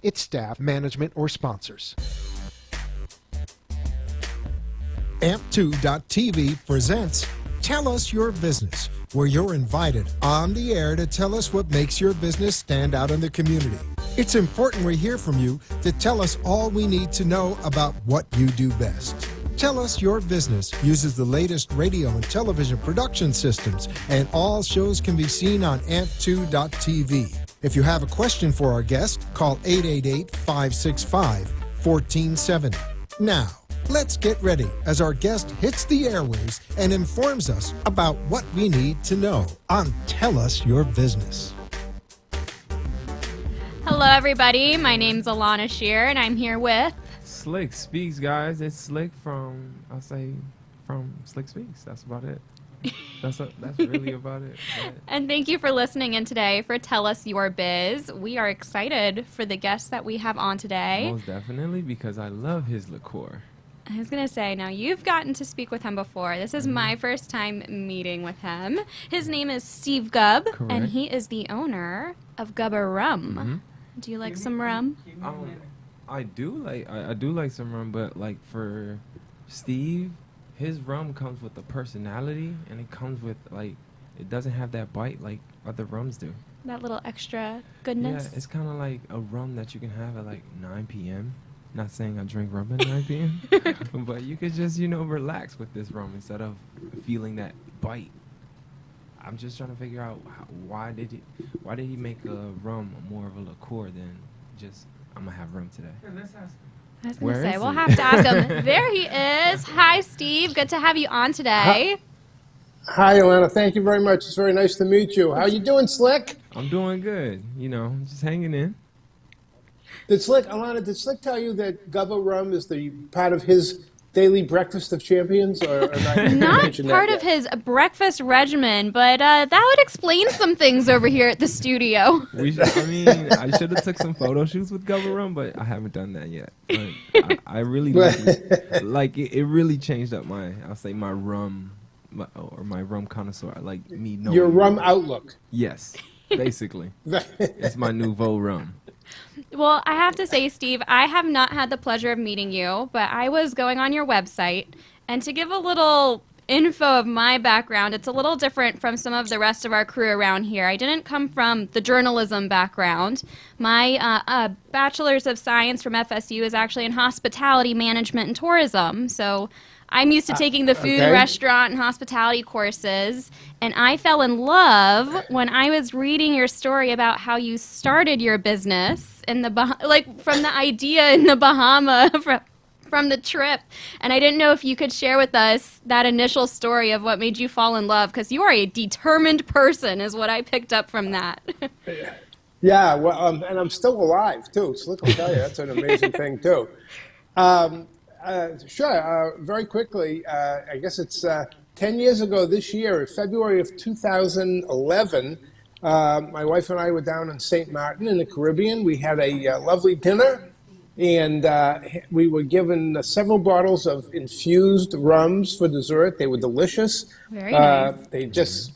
its staff, management, or sponsors. AMP2.TV presents Tell Us Your Business, where you're invited on the air to tell us what makes your business stand out in the community. It's important we hear from you to tell us all we need to know about what you do best. Tell Us Your Business uses the latest radio and television production systems, and all shows can be seen on AMP2.TV. If you have a question for our guest, call 888-565-1470. Now, let's get ready as our guest hits the airwaves and informs us about what we need to know on Tell Us Your Business. Hello, everybody. My name's Alana Shear, and I'm here with Slick Speaks, guys. It's Slick from Slick Speaks. That's about it. That's really about it. And thank you for listening in today for Tell Us Your Biz. We are excited for the guests that we have on today. Most definitely, because I love his liqueur. I was going to say, now you've gotten to speak with him before. This is my first time meeting with him. His name is Steve Gubb, Correct. and he is the owner of Gubba Rum. Mm-hmm. Do you like some rum? I do like some rum, but like for Steve, his rum comes with a personality, and it comes with it doesn't have that bite like other rums do. That little extra goodness? Yeah, it's kind of like a rum that you can have at 9 p.m. Not saying I drink rum at 9 p.m., but you could just, relax with this rum instead of feeling that bite. I'm just trying to figure out why did he make a rum more of a liqueur than just I'm gonna have rum today. I was going Where to say, is we'll he? have to ask him. There he is. Hi, Steve. Good to have you on today. Hi, Alana. Thank you very much. It's very nice to meet you. How you doing, Slick? I'm doing good. Just hanging in. Alana, did Slick tell you that Gubba Rum is the part of his daily breakfast of champions? Or Not part of his breakfast regimen, but that would explain some things over here at the studio. I should have took some photo shoots with Gubba Rum, but I haven't done that yet. But I really like it. It really changed up my rum, my rum connoisseur. I like me knowing Your rum outlook. Yes, basically, it's my nouveau rum. Well, I have to say, Steve, I have not had the pleasure of meeting you, but I was going on your website, and to give a little info of my background, it's a little different from some of the rest of our crew around here. I didn't come from the journalism background. My bachelor's of science from FSU is actually in hospitality management and tourism, so I'm used to taking the food, restaurant, and hospitality courses, and I fell in love when I was reading your story about how you started your business in the from the idea in the Bahama from the trip. And I didn't know if you could share with us that initial story of what made you fall in love, because you are a determined person, is what I picked up from that. Yeah, well, and I'm still alive too. Slick will tell you that's an amazing thing too. Sure. Very quickly, I guess it's 10 years ago this year, in February of 2011, my wife and I were down in St. Martin in the Caribbean. We had a lovely dinner, and we were given several bottles of infused rums for dessert. They were delicious. Very nice. They just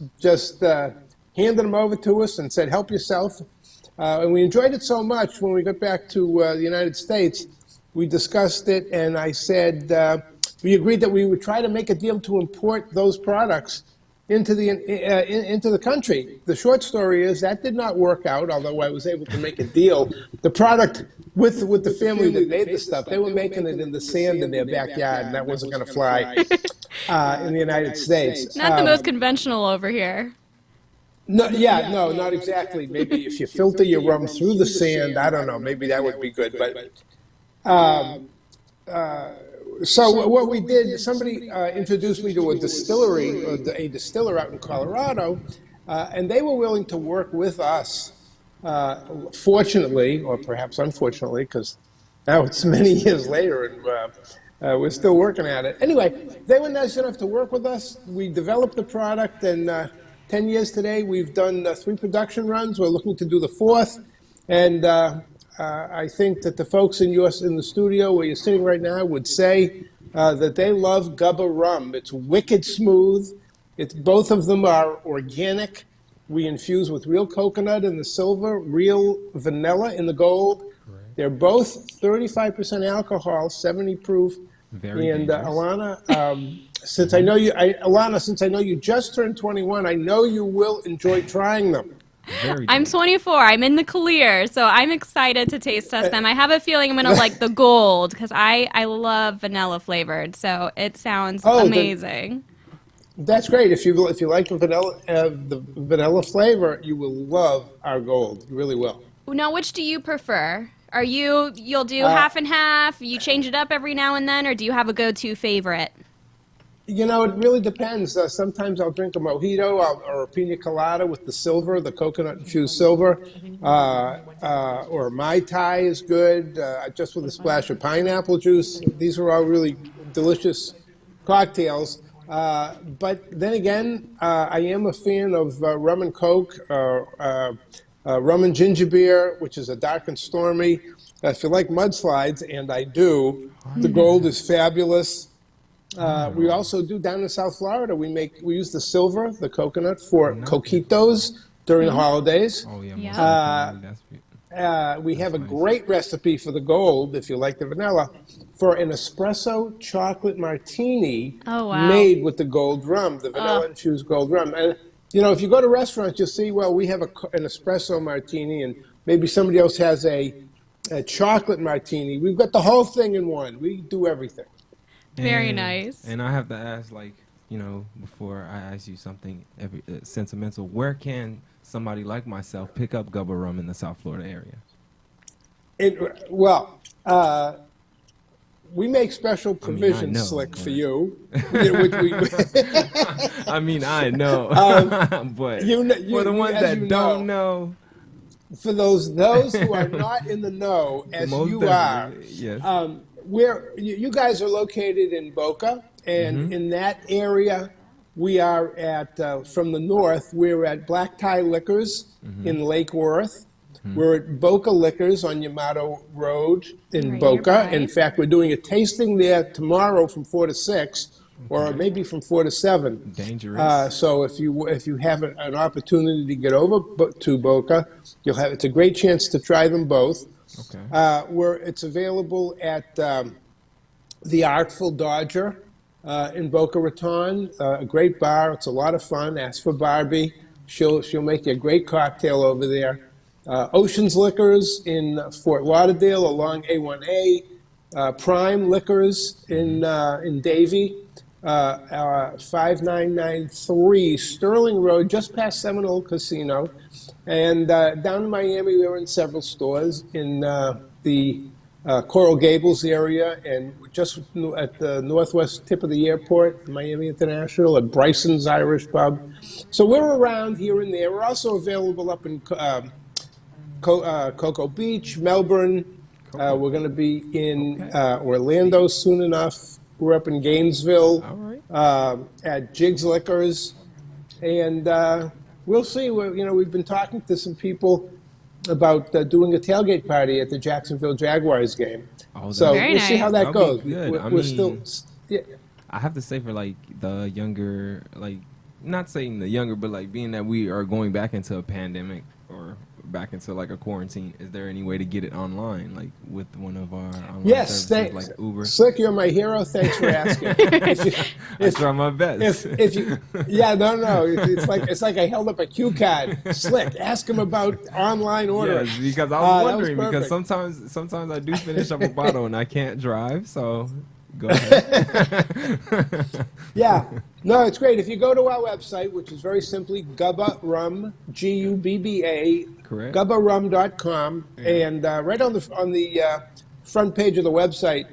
handed them over to us and said, help yourself. And we enjoyed it so much when we got back to the United States. We discussed it, and I said we agreed that we would try to make a deal to import those products into the country. The short story is that did not work out, although I was able to make a deal. The product with the family that made the stuff, they were making it in the sand in their backyard, and that wasn't going to fly in the United States. Not the most conventional over here. No, not exactly. Maybe if you filter your rum through the sand, I don't know, maybe that would be good, but... So what we did, somebody introduced me to a distillery, a distiller out in Colorado, and they were willing to work with us. Fortunately, or perhaps unfortunately, because now it's many years later and we're still working at it. Anyway, they were nice enough to work with us. We developed the product, and 10 years today, we've done 3 production runs. We're looking to do the 4th, and I think that the folks in the studio where you're sitting right now would say that they love Gubba Rum. It's wicked smooth. Both of them are organic. We infuse with real coconut in the silver, real vanilla in the gold. They're both 35% alcohol, 70 proof. Very and dangerous. Alana, since I know you, Alana, since I know you just turned 21, I know you will enjoy trying them. Very I'm dangerous. 24. I'm in the clear, so I'm excited to taste test them. I have a feeling I'm gonna like the gold because I love vanilla flavored. So it sounds Oh, amazing. That's great. If you like the vanilla flavor, you will love our gold. You really will. Now, which do you prefer? You'll do half and half? You change it up every now and then, or do you have a go-to favorite? You know, it really depends. Sometimes I'll drink a mojito or a pina colada with the silver, the coconut-infused silver, or Mai Tai is good, just with a splash of pineapple juice. These are all really delicious cocktails. But then again, I am a fan of rum and coke, rum and ginger beer, which is a dark and stormy. If you like mudslides, and I do, the gold is fabulous. We also do down in South Florida. We use the silver, the coconut, for coquitos during the holidays. Oh yeah, Yeah. most definitely. That's sweet. We have a nice. great recipe for the gold, if you like the vanilla, for an espresso chocolate martini Oh, wow. made with the gold rum, the vanilla-infused gold rum. And, you know, if you go to restaurants, you'll see, well, we have an espresso martini, and maybe somebody else has a chocolate martini. We've got the whole thing in one. We do everything. Very And- nice. And I have to ask, like, you know, before I ask you something sentimental, where can somebody like myself pick up Gubba rum in the South Florida area? We make special provisions, know, Slick, but- for you. Which we, I mean, I know, but you kn- for the you- ones as that you don't know, for those who are not in the know, as most you are, definitely, yes. you guys are located in Boca, and in that area, we are at from the north. We're at Black Tie Liquors in Lake Worth. We're at Boca Liquors on Yamato Road in Right Boca. nearby. In fact, we're doing a tasting there tomorrow from 4 to 6, or maybe from 4 to 7. Dangerous. So if you have an opportunity to get over to Boca, it's a great chance to try them both. Okay. It's available at the Artful Dodger in Boca Raton, a great bar. It's a lot of fun. Ask for Barbie. She'll make you a great cocktail over there. Oceans Liquors in Fort Lauderdale along A1A. Prime Liquors in Davie. 5993 Sterling Road, just past Seminole Casino. And down in Miami, we were in several stores in the Coral Gables area and just at the northwest tip of the airport, Miami International, at Bryson's Irish Pub. So we're around here and there. We're also available up in Cocoa Beach, Melbourne. We're going to be in Orlando soon enough. We're up in Gainesville All right. at Jigs Liquors, and we'll see. We've been talking to some people about doing a tailgate party at the Jacksonville Jaguars game. Oh, So Very we'll see how that That'll goes. be good. I We're still, mean- yeah, I have to say for like the younger, like not saying the younger, but like being that we are going back into a pandemic or back into like a quarantine, is there any way to get it online, like with one of our online yes. services Thanks, like Uber? Slick, you're my hero. Thanks for asking. If I try my best. if you, yeah, no, it's like I held up a cue card. Slick, ask him about online ordering. Yes, because I was That was wondering because perfect. sometimes I do finish up a bottle and I can't drive, so go ahead. Yeah, no, it's great. If you go to our website, which is very simply Gubba Rum, Gubba, Correct. GubbaRum.com, and right on the front page of the website,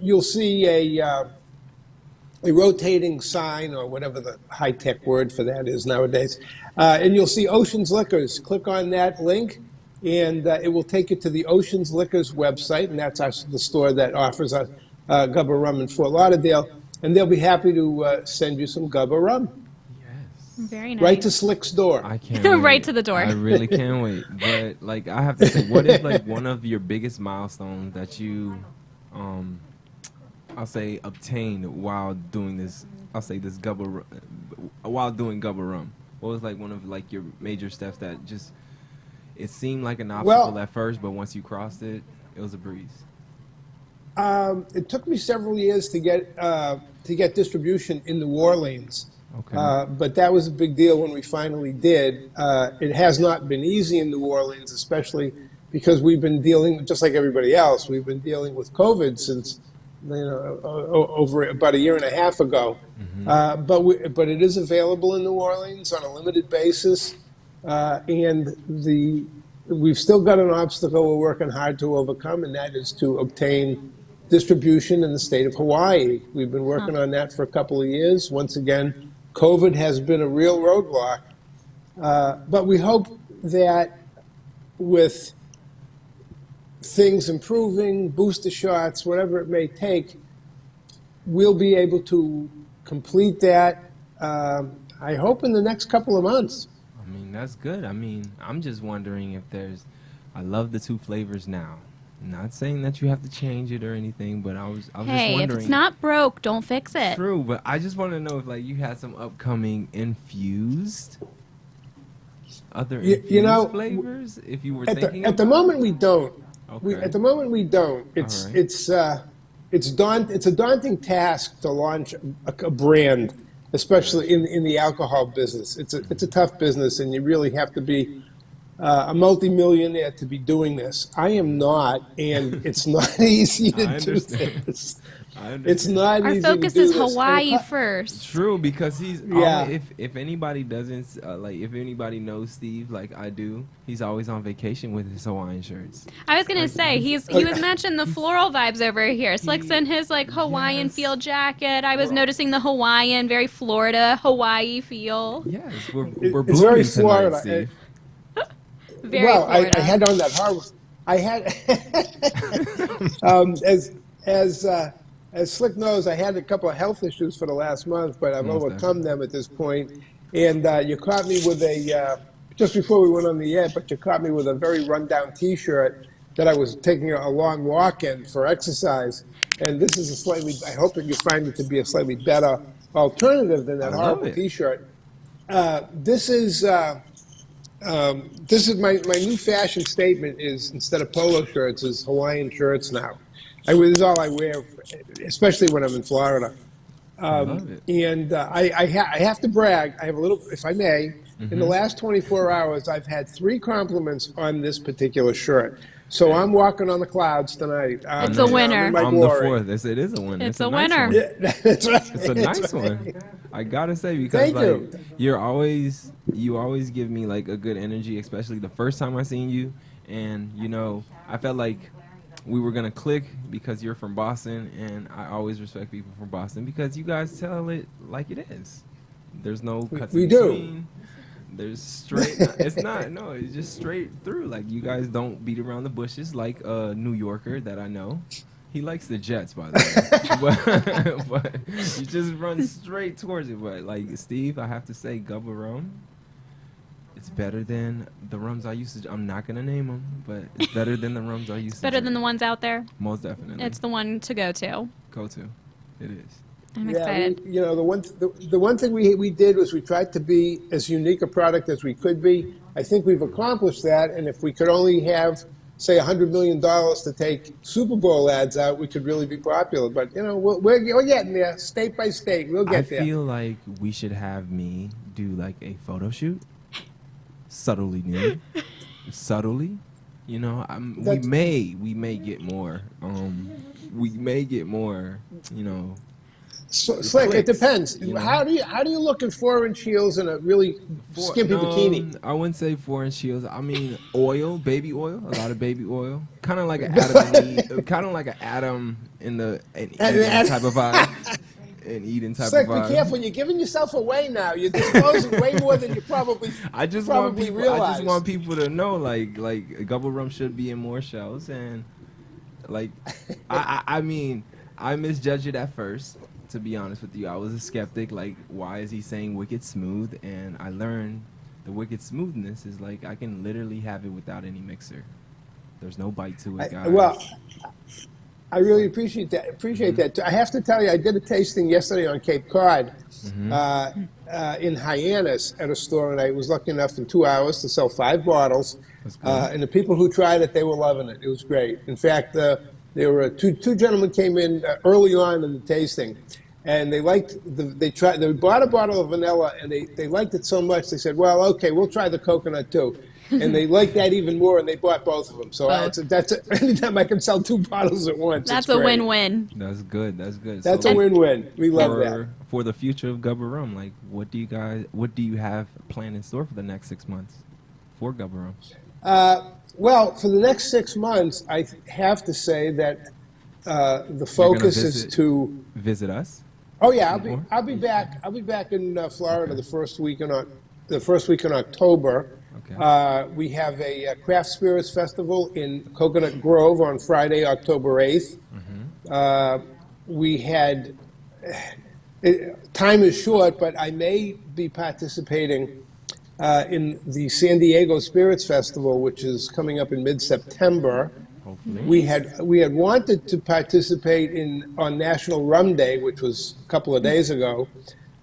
you'll see a rotating sign or whatever the high tech word for that is nowadays, and you'll see Oceans Liquors. Click on that link, and it will take you to the Oceans Liquors website, and that's the store that offers us Gubba Rum in Fort Lauderdale, and they'll be happy to send you some Gubba Rum Very nice. right to Slick's door. I can't Right wait. to the door. I really can't wait. But like I have to say, what is like one of your biggest milestones that you I'll say obtained while doing this, I'll say this Gubba while doing Gubba Rum? What was like one of like your major steps that just It seemed like an obstacle Well- at first, but once you crossed it, it was a breeze. It took me several years to get distribution in New Orleans. Okay. But that was a big deal when we finally did. It has not been easy in New Orleans, especially because we've been dealing, just like everybody else, we've been dealing with COVID since over about a year and a half ago. But it is available in New Orleans on a limited basis, and we've still got an obstacle we're working hard to overcome, and that is to obtain distribution in the state of Hawaii. We've been working on that for a couple of years. Once again, COVID has been a real roadblock, but we hope that with things improving, booster shots, whatever it may take, we'll be able to complete that, I hope, in the next couple of months. I mean, that's good. I mean, I'm just wondering if I love the 2 flavors now. Not saying that you have to change it or anything, but I was just Hey, wondering. if it's not broke, don't fix it. True, but I just want to know if you had some upcoming infused, other infused flavors, if you were thinking At the about moment, we don't. Okay. At the moment, we don't. It's All right. it's a daunting task to launch a brand, especially in the alcohol business. It's a tough business, and you really have to be a multimillionaire to be doing this. I am not, and it's not easy to I do understand. this. I understand. It's not Our easy focus to do is this. Hawaii And, first. True, because he's Yeah. if anybody doesn't if anybody knows Steve like I do, he's always on vacation with his Hawaiian shirts. I was gonna say he was mentioning the floral vibes over here. Slick's in his Hawaiian Yes. field jacket. I was noticing the Hawaiian, very Florida Hawaii feel. Yes, we're It's blooming very tonight, Florida. Steve. Very well, Florida. I had on that horrible. I had as Slick knows, I had a couple of health issues for the last month, but I've Most overcome them at this point. And you caught me with just before we went on the air, but you caught me with a very rundown T-shirt that I was taking a long walk in for exercise. And this is I hope that you find it to be a slightly better alternative than that I love horrible it. T-shirt. This is my new fashion statement is instead of polo shirts is Hawaiian shirts now. This is all I wear, especially when I'm in Florida. I love it. And I have to brag. I have a little, if I may. In the last 24 hours, I've had 3 compliments on this particular shirt. So I'm walking on the clouds tonight. It's a winner. in my I'm the glory. 4th. It is a winner. It's a a nice winner. one. Yeah, that's right. It's a That's nice right. one. I gotta say because Thank you. you always give me a good energy, especially the first time I seen you, and I felt like we were gonna click because you're from Boston, and I always respect people from Boston because you guys tell it like it is. There's no cuts we in do. between. There's straight. It's not. No, it's just straight through. Like you guys don't beat around the bushes like a New Yorker that I know. He likes the Jets, by the way. but you just run straight towards it. But Steve, I have to say, Gubba Rum, it's better than the rums I used to. I'm not gonna name them, but it's better than the rums I used to. Better than the drink. ones out there. Most definitely. It's the one to go to. Go to. It is. I'm Yeah, excited. the one thing we did was we tried to be as unique a product as we could be. I think we've accomplished that, and if we could only have, say, $100 million to take Super Bowl ads out, we could really be popular. But we're getting there, state by state. We'll get I there. feel like we should have me do a photo shoot, subtly nude, subtly. We That's- may get more. We may get more. So, Slick, it clicks, depends. you know? How do you look in 4-inch heels and a really skimpy bikini? I wouldn't say 4-inch heels. I mean oil, baby oil, a lot of baby oil. Kind of like an Adam and Eve, kind of like an Adam in the Eden type of vibe. An Eden type Slick, of be vibe. careful. You're giving yourself away now. You're disclosing way more than you probably I just want probably people. realize. I just want people to know, like Gubba Rum should be in more shells, and I mean, I misjudged it at first. To be honest with you, I was a skeptic. Why is he saying wicked smooth? And I learned the wicked smoothness is I can literally have it without any mixer. There's no bite to it, guys. Well, I really appreciate that. I have to tell you, I did a tasting yesterday on Cape Cod in Hyannis at a store, and I was lucky enough in 2 hours to sell 5 bottles. That's good. And the people who tried it, they were loving it. It was great. In fact, there were two gentlemen came in early on in the tasting, and they liked they bought a bottle of vanilla, and they liked it so much they said, well, okay, we'll try the coconut too. And they liked that even more, and they bought both of them. So anytime I can sell 2 bottles at once, That's it's a great. win-win. That's good. That's good. That's So, a win-win. We love that. for the future of Gubba Rum, like, what do you have planned in store for the next 6 months for Gubba Rum? Well, for the next 6 months, I have to say that the focus is to. Visit us. Oh yeah, More? I'll be back. I'll be back in Florida the first week in October. Okay. We have a craft spirits festival in Coconut Grove on Friday, October 8th. We had time is short, but I may be participating in the San Diego Spirits Festival, which is coming up in mid-September. Hopefully. We had wanted to participate on National Rum Day, which was a couple of days ago,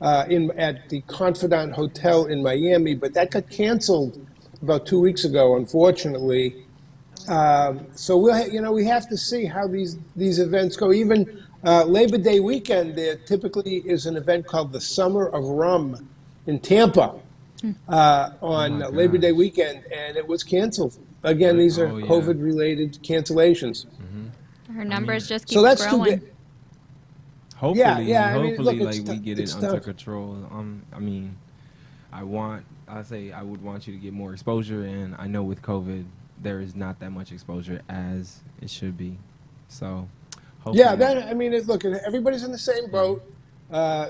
at the Confidant Hotel in Miami, but that got canceled about 2 weeks ago, unfortunately. So we have to see how these events go. Even Labor Day weekend, there typically is an event called the Summer of Rum in Tampa on my Labor Day gosh. weekend, and it was canceled. Again, these are Oh, yeah. COVID-related cancellations. Her numbers just keep So that's too growing. bad. Hopefully, Yeah, I mean, hopefully, look, it's like we tough. get it It's under tough. control. I mean, I would want you to get more exposure, and I know with COVID, there is not that much exposure as it should be. So, hopefully, Yeah, I mean, look, everybody's in the same boat,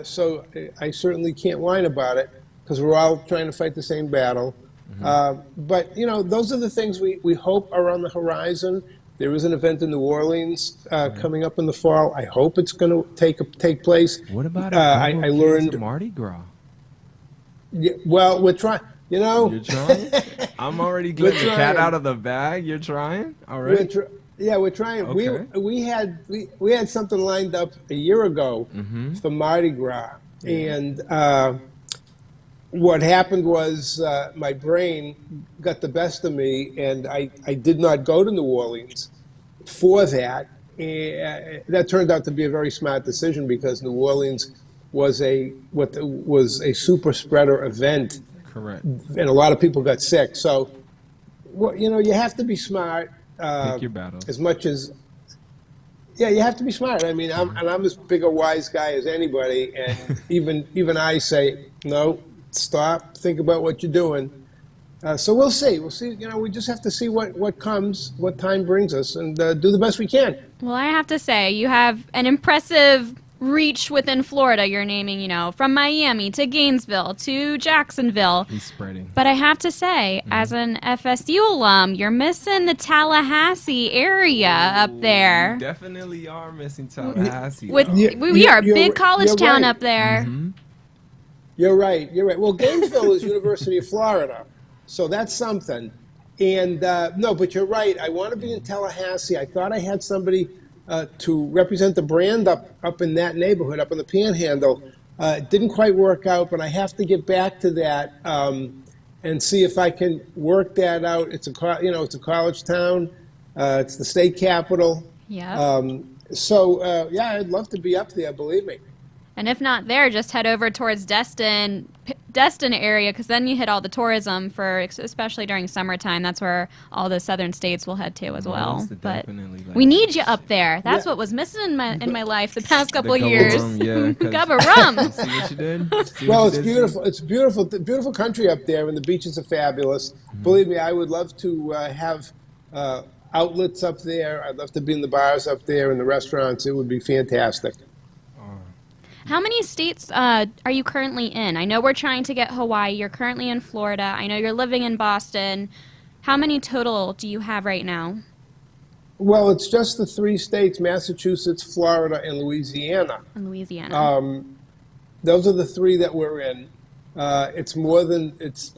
so I certainly can't whine about it because we're all trying to fight the same battle. But those are the things we hope are on the horizon. There is an event in New Orleans coming up in the fall. I hope it's going to take place. What about I learned? Mardi Gras? Yeah, well, we're trying. You're trying. I'm already letting the cat trying. out of the bag. You're trying We're already. we're trying. Okay. We had something lined up a year ago for Mardi Gras, and what happened was my brain got the best of me, and I did not go to New Orleans for that. And that turned out to be a very smart decision because New Orleans was a super spreader event, Correct. and a lot of people got sick. So, you have to be smart. Pick your battles. As much as, yeah, you have to be smart. I mean, I'm as big a wise guy as anybody, and even I say, no, stop, think about what you're doing. So we'll see. We just have to see what comes, what time brings us, and do the best we can. Well, I have to say, you have an impressive reach within Florida. You're naming, from Miami to Gainesville to Jacksonville. He's spreading. But I have to say, as an FSU alum, you're missing the Tallahassee area up there. You definitely are missing Tallahassee. With though. we are a you're- big college you're town right. up there. You're right. Well, Gainesville is University of Florida, so that's something. And no, but you're right. I want to be in Tallahassee. I thought I had somebody to represent the brand up in that neighborhood, up in the Panhandle. It didn't quite work out, but I have to get back to that and see if I can work that out. It's a college town. It's the state capital. Yeah. So I'd love to be up there. Believe me. And if not there, just head over towards Destin area, because then you hit all the tourism especially during summertime. That's where all the southern states will head to as well. Most But definitely, like- we need you up there. That's Yeah. what was missing in my life the past couple Gubba years. Rum, yeah, 'cause- Gubba Rum. See what you did? See Well, what it's you did, beautiful. It's beautiful. Beautiful country up there, and the beaches are fabulous. Believe me, I would love to have outlets up there. I'd love to be in the bars up there and the restaurants. It would be fantastic. How many states are you currently in? I know we're trying to get Hawaii. You're currently in Florida. I know you're living in Boston. How many total do you have right now? Well, it's just the 3 states: Massachusetts, Florida, and Louisiana. In Louisiana. Those are the 3 that we're in. It's more than it's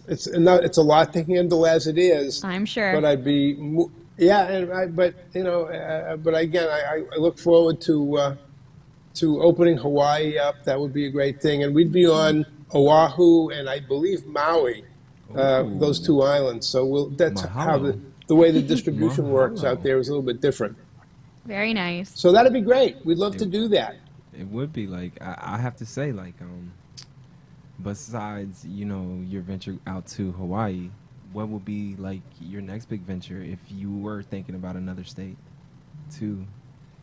a lot to handle as it is. I'm sure. But I'd be but again, I look forward to opening Hawaii up. That would be a great thing, and we'd be on Oahu and I believe Maui those two islands. So that's how Mahalo. the way the distribution works Mahalo. out there is a little bit different. Very nice. So that'd be great. We'd love to do that. It would be like I have to say like besides your venture out to Hawaii, what would be like your next big venture if you were thinking about another state too?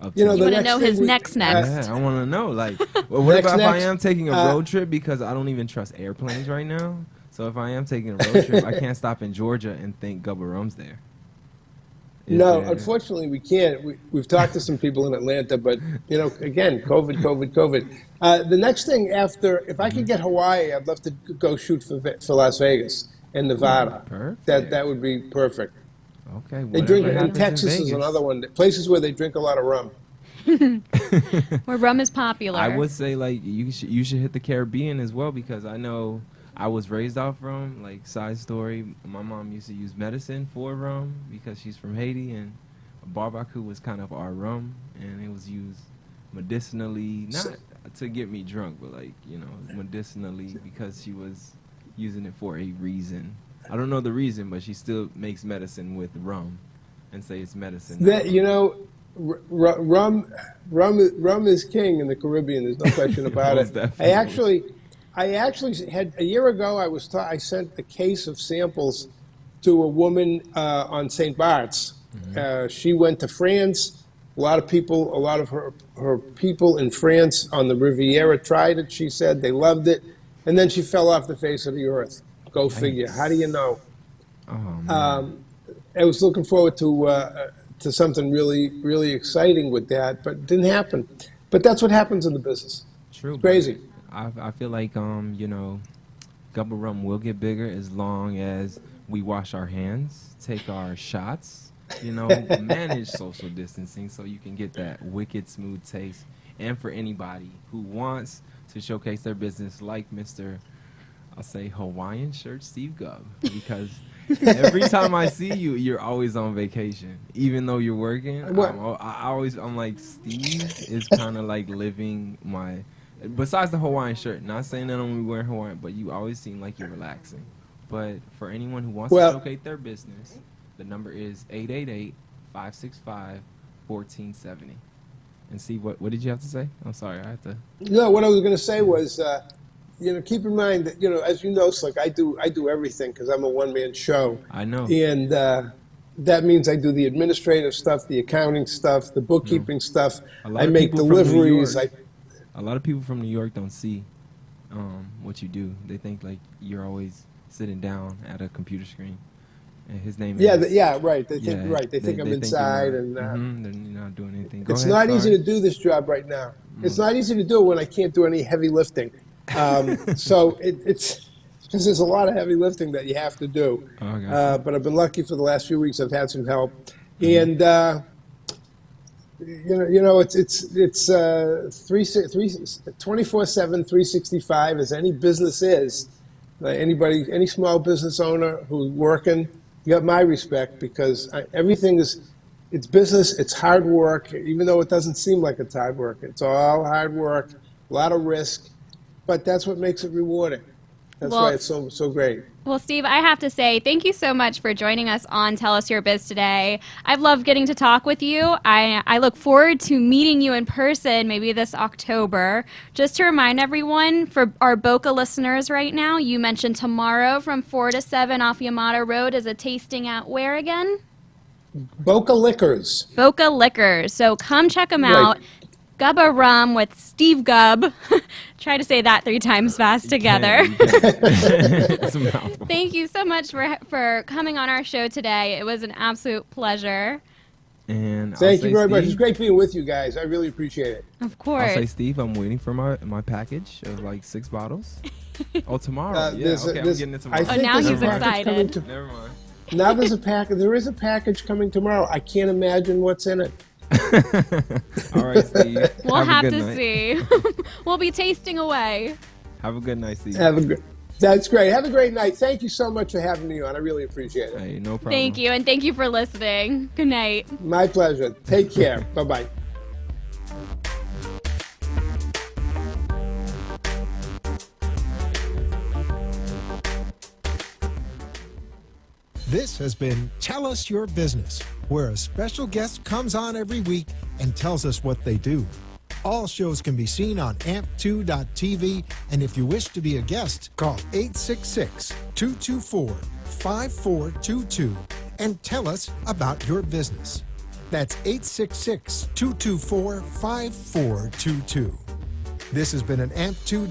Up You know, to You the want to next know thing his we- next. Yeah, I want to know. Like, well, what Next, about if I next, am taking a uh, road trip because I don't even trust airplanes right now? So if I am taking a road trip, I can't stop in Georgia and think Gubba Rum's there. Is No, there- unfortunately, we can't. We've talked to some people in Atlanta, but again, COVID. The next thing after, if I could get Hawaii, I'd love to go shoot for Las Vegas and Nevada. Perfect. That would be perfect. Okay. They drink, whatever and happens in Texas is Vegas. another one. Places where they drink a lot of rum. Where rum is popular. I would say like you should hit the Caribbean as well because I know I was raised off rum. Like side story, my mom used to use medicine for rum because she's from Haiti, and barbacoa was kind of our rum, and it was used medicinally, not to get me drunk, but like medicinally because she was using it for a reason. I don't know the reason, but she still makes medicine with rum, and say it's medicine. That rum is king in the Caribbean. There's no question about Most it. definitely. I actually had a year ago. I sent a case of samples to a woman on St. Bart's. She went to France. A lot of her people in France on the Riviera tried it. She said they loved it, and then she fell off the face of the earth. Go figure. How do you know? Oh man. I was looking forward to something really, really exciting with that, but it didn't happen. But that's what happens in the business. True. It's crazy. I feel like Gubba Rum will get bigger as long as we wash our hands, take our shots, manage social distancing so you can get that wicked smooth taste. And for anybody who wants to showcase their business like Mr. I'll say Hawaiian shirt Steve Gubb, because every time I see you, you're always on vacation, even though you're working. What? I'm like, Steve is kind of like living my. Besides the Hawaiian shirt, not saying that I'm gonna be wearing Hawaiian, but you always seem like you're relaxing. But for anyone who wants Well- to showcase their business, the number is 888-565-1470. And see what did you have to say? I'm sorry, I had to. No, what I was going to say was, keep in mind that as you know, Slick, I do everything because I'm a one-man show, I know. and that means I do the administrative stuff, the accounting stuff, the bookkeeping stuff. A lot I of make people from New deliveries. York- A lot of people from New York don't see what you do. They think like you're always sitting down at a computer screen. And his name is Right. They think They think I'm inside, and they're not doing anything. Go it's ahead, not easy sorry. to do this job right now. It's not easy to do it when I can't do any heavy lifting. So it's because there's a lot of heavy lifting that you have to do. Oh, gotcha. But I've been lucky for the last few weeks. I've had some help, and it's 24/7, 365 as any business is. Anybody, any small business owner who's working, you got my respect because everything it's business, it's hard work, even though it doesn't seem like it's hard work. It's all hard work, a lot of risk, but that's what makes it rewarding. That's Well- why it's so great. Well, Steve, I have to say thank you so much for joining us on Tell Us Your Biz today. I've loved getting to talk with you. I look forward to meeting you in person maybe this October. Just to remind everyone, for our Boca listeners right now, you mentioned tomorrow from 4 to 7 off Yamada Road is a tasting at where again? Boca Liquors. Boca Liquors. So come check them Right. out. Gubba Rum with Steve Gubb. Try to say that 3 times fast together. It's a mouthful. Thank you so much for coming on our show today. It was an absolute pleasure. And I'll Thank you say, very much. It's Steve, great being with you guys. I really appreciate it. Of I'll say, course. Steve, I'm waiting for my package of like 6 bottles. Oh, tomorrow. Yeah, There's a- okay, I'm there's- getting it I tomorrow. think now there's a he's package excited. coming to- Never mind. Now there's a package. There is a package coming tomorrow. I can't imagine what's in it. All right, Steve. We'll have a good to night. see. We'll be tasting away. Have a good night, Steve. That's great. Have a great night. Thank you so much for having me on. I really appreciate it. Hey, no problem. Thank you, and thank you for listening. Good night. My pleasure. Take care. Bye-bye. This has been Tell Us Your Business, where a special guest comes on every week and tells us what they do. All shows can be seen on amp2.tv, and if you wish to be a guest, call 866-224-5422 and tell us about your business. That's 866-224-5422. This has been an AMP2